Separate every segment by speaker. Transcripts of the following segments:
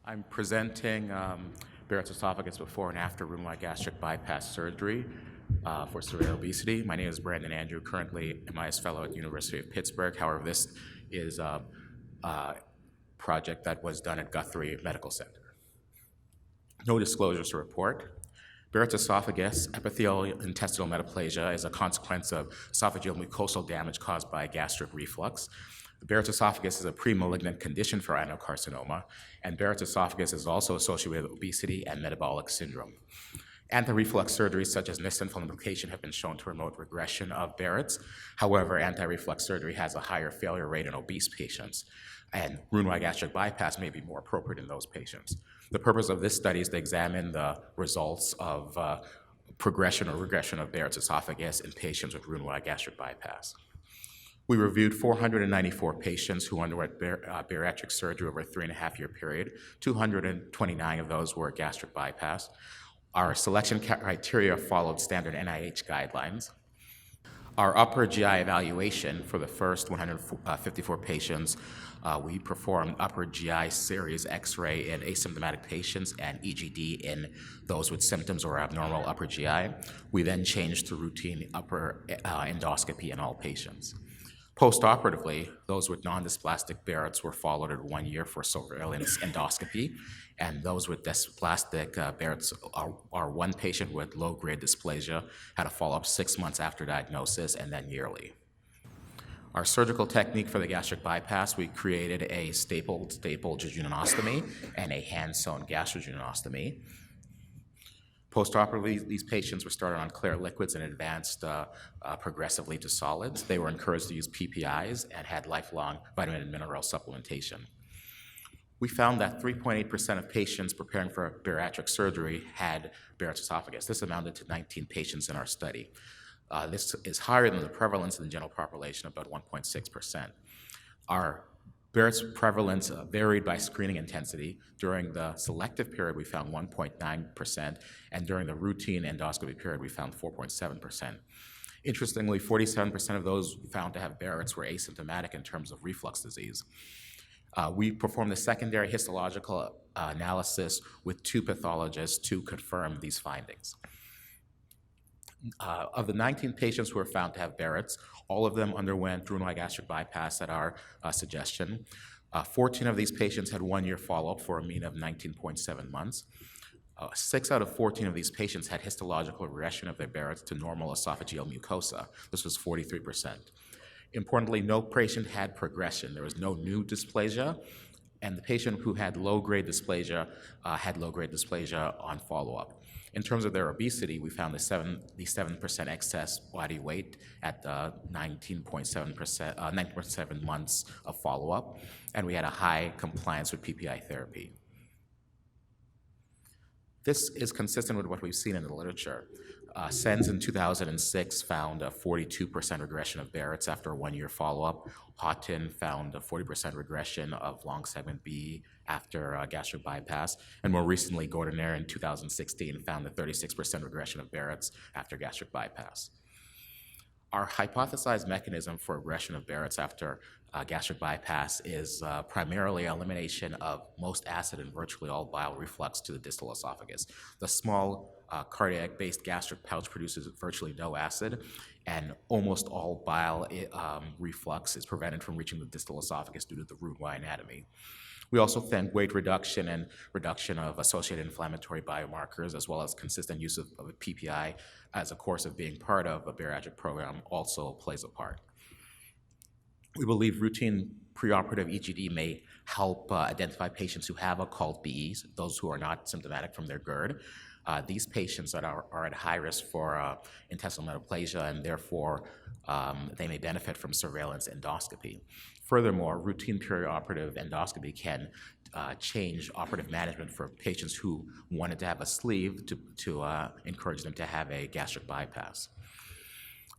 Speaker 1: I'm presenting Barrett's esophagus before and after room-wide gastric bypass surgery for severe obesity. My name is Brandon Andrew, currently MIS Fellow at the University of Pittsburgh. However, this is a project that was done at Guthrie Medical Center. No disclosures to report. Barrett's esophagus epithelial intestinal metaplasia is a consequence of esophageal mucosal damage caused by gastric reflux. Barrett's esophagus is a pre-malignant condition for adenocarcinoma, and Barrett's esophagus is also associated with obesity and metabolic syndrome. Anti-reflux surgeries such as Nissen fundoplication have been shown to promote regression of Barrett's. However, anti-reflux surgery has a higher failure rate in obese patients, and room-wide gastric bypass may be more appropriate in those patients. The purpose of this study is to examine the results of progression or regression of Barrett's esophagus in patients with room-wide gastric bypass. We reviewed 494 patients who underwent bariatric surgery over a 3.5-year period. 229 of those were gastric bypass. Our selection criteria followed standard NIH guidelines. Our upper GI evaluation for the first 154 patients, we performed upper GI series X-ray in asymptomatic patients and EGD in those with symptoms or abnormal upper GI. We then changed to routine upper endoscopy in all patients. Post-operatively, those with non-dysplastic Barrett's were followed at 1 year for surveillance endoscopy, and those with dysplastic Barrett's, our one patient with low-grade dysplasia had a follow-up 6 months after diagnosis and then yearly. Our surgical technique for the gastric bypass, we created a stapled jejunostomy and a hand-sewn gastrojejunostomy. Post-operatively, these patients were started on clear liquids and advanced progressively to solids. They were encouraged to use PPIs and had lifelong vitamin and mineral supplementation. We found that 3.8% of patients preparing for bariatric surgery had Barrett's esophagus. This amounted to 19 patients in our study. This is higher than the prevalence in the general population, about 1.6%. Our Barrett's prevalence varied by screening intensity. During the selective period, we found 1.9%, and during the routine endoscopy period, we found 4.7%. Interestingly, 47% of those found to have Barrett's were asymptomatic in terms of reflux disease. We performed a secondary histological analysis with 2 pathologists to confirm these findings. Of the 19 patients who were found to have Barrett's, all of them underwent room-wide gastric bypass at our suggestion. 14 of these patients had 1 year follow-up for a mean of 19.7 months. 6 out of 14 of these patients had histological regression of their Barrett's to normal esophageal mucosa. This was 43%. Importantly, no patient had progression. There was no new dysplasia, and the patient who had low-grade dysplasia had low-grade dysplasia on follow-up. In terms of their obesity, we found the 7% excess body weight at 19.7 months of follow-up, and we had a high compliance with PPI therapy. This is consistent with what we've seen in the literature. Sens in 2006 found a 42% regression of Barrett's after a 1-year follow-up. Houghton found a 40% regression of long segment B after gastric bypass. And more recently, Gordonier in 2016 found a 36% regression of Barrett's after gastric bypass. Our hypothesized mechanism for regression of Barrett's after gastric bypass is primarily elimination of most acid and virtually all bile reflux to the distal esophagus. The small cardiac-based gastric pouch produces virtually no acid, and almost all bile reflux is prevented from reaching the distal esophagus due to the room-wide anatomy. We also think weight reduction and reduction of associated inflammatory biomarkers, as well as consistent use of a PPI as a course of being part of a bariatric program, also plays a part. We believe routine preoperative EGD may help identify patients who have occult BEs, those who are not symptomatic from their GERD. These patients that are at high risk for intestinal metaplasia, and therefore they may benefit from surveillance endoscopy. Furthermore, routine perioperative endoscopy can change operative management for patients who wanted to have a sleeve to encourage them to have a gastric bypass.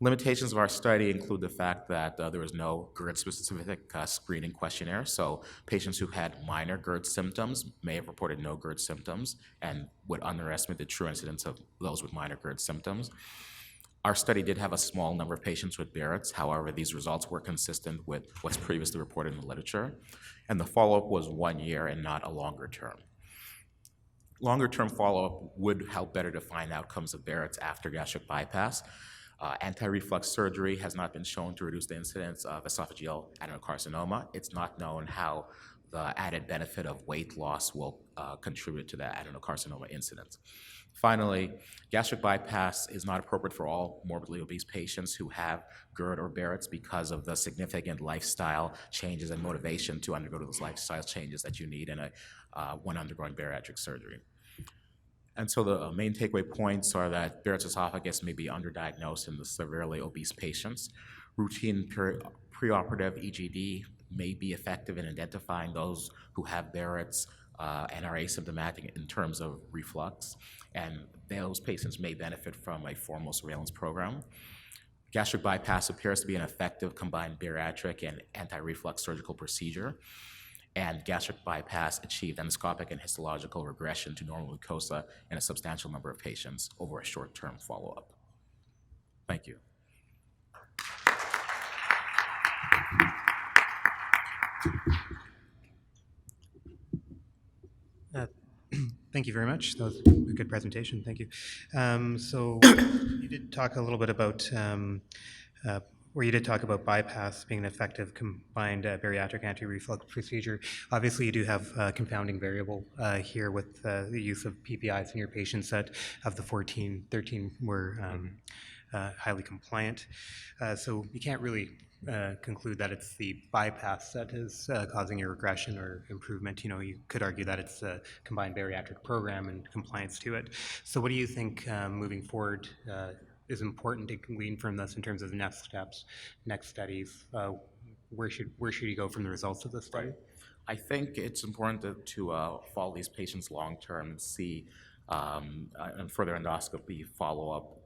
Speaker 1: Limitations of our study include the fact that there was no GERD-specific screening questionnaire, so patients who had minor GERD symptoms may have reported no GERD symptoms and would underestimate the true incidence of those with minor GERD symptoms. Our study did have a small number of patients with Barrett's. However, these results were consistent with what's previously reported in the literature, and the follow-up was 1 year and not a longer term. Longer-term follow-up would help better define outcomes of Barrett's after gastric bypass. Anti-reflux surgery has not been shown to reduce the incidence of esophageal adenocarcinoma. It's not known how the added benefit of weight loss will contribute to the adenocarcinoma incidence. Finally, gastric bypass is not appropriate for all morbidly obese patients who have GERD or Barrett's because of the significant lifestyle changes and motivation to undergo those lifestyle changes that you need in when undergoing bariatric surgery. And so the main takeaway points are that Barrett's esophagus may be underdiagnosed in the severely obese patients. Routine preoperative EGD may be effective in identifying those who have Barrett's and are asymptomatic in terms of reflux, and those patients may benefit from a formal surveillance program. Gastric bypass appears to be an effective combined bariatric and anti-reflux surgical procedure, and gastric bypass achieved endoscopic and histological regression to normal mucosa in a substantial number of patients over a short-term follow-up. Thank you.
Speaker 2: Thank you very much. That was a good presentation. Thank you. So you did talk a little bit about where you did talk about bypass being an effective combined bariatric anti-reflux procedure. Obviously, you do have a confounding variable here with the use of PPIs in your patients that of the 13 were highly compliant. So you can't really conclude that it's the bypass that is causing your regression or improvement. You know, you could argue that it's a combined bariatric program and compliance to it. So what do you think moving forward is important to glean from this in terms of next steps, next studies? Where should you go from the results of this study?
Speaker 1: Right. I think it's important to follow these patients long-term, see and further endoscopy follow-up,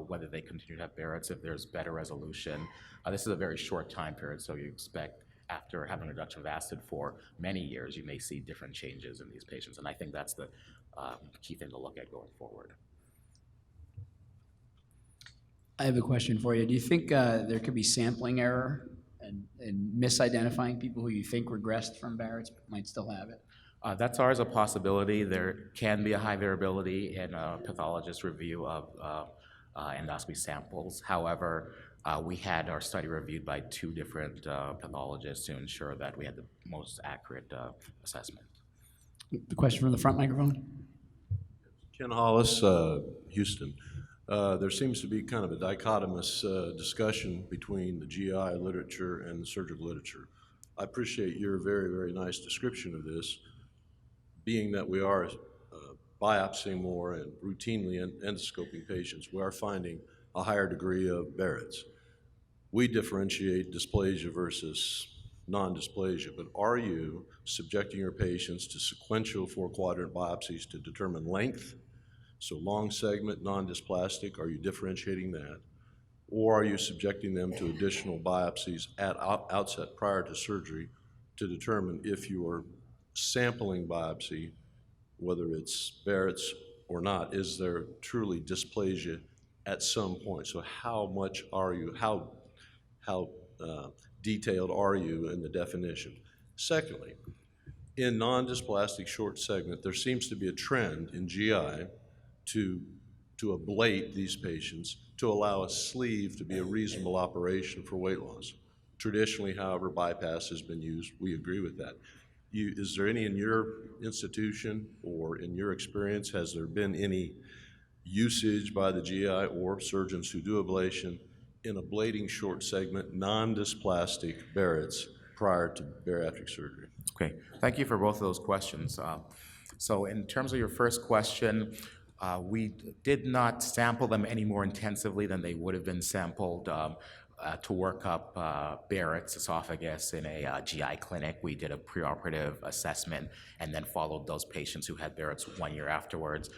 Speaker 1: whether they continue to have Barrett's, if there's better resolution. This is a very short time period, so you expect after having a reduction of acid for many years, you may see different changes in these patients, and I think that's the key thing to look at going forward.
Speaker 3: I have a question for you. Do you think there could be sampling error and misidentifying people who you think regressed from Barrett's might still have it?
Speaker 1: That's always a possibility. There can be a high variability in a pathologist's review of endoscopy samples. However, we had our study reviewed by 2 different pathologists to ensure that we had the most accurate assessment.
Speaker 3: The question from the front microphone.
Speaker 4: Ken Hollis, Houston. There seems to be kind of a dichotomous discussion between the GI literature and the surgical literature. I appreciate your very, very nice description of this, being that we are biopsying more and routinely endoscoping patients. We are finding a higher degree of Barrett's. We differentiate dysplasia versus non-dysplasia, but are you subjecting your patients to sequential 4-quadrant biopsies to determine length? So long segment, non-dysplastic, are you differentiating that? Or are you subjecting them to additional biopsies at outset prior to surgery to determine if you are sampling biopsy, whether it's Barrett's or not, is there truly dysplasia at some point? So how much are you, how detailed are you in the definition? Secondly, in non-dysplastic short segment, there seems to be a trend in GI to ablate these patients to allow a sleeve to be a reasonable operation for weight loss. Traditionally, however, bypass has been used. We agree with that. Is there any in your institution or in your experience, has there been any usage by the GI or surgeons who do ablation in ablating short segment, non-dysplastic Barrett's prior to bariatric surgery?
Speaker 1: Okay, thank you for both of those questions. So in terms of your first question, we did not sample them any more intensively than they would have been sampled to work up Barrett's esophagus in a GI clinic. We did a preoperative assessment and then followed those patients who had Barrett's 1 year afterwards.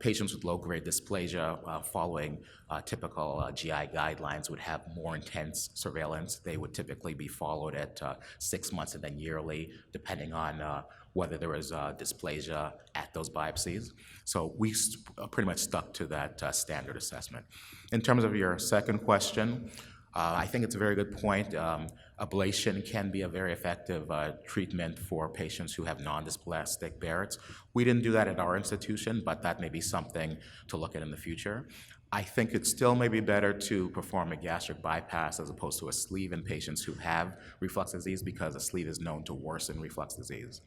Speaker 1: Patients with low-grade dysplasia following typical GI guidelines would have more intense surveillance. They would typically be followed at 6 months and then yearly, depending on whether there was dysplasia at those biopsies. So we pretty much stuck to that standard assessment. In terms of your second question, I think it's a very good point. Ablation can be a very effective treatment for patients who have non-dysplastic Barrett's. We didn't do that at our institution, but that may be something to look at in the future. I think it still may be better to perform a gastric bypass as opposed to a sleeve in patients who have reflux disease, because a sleeve is known to worsen reflux disease.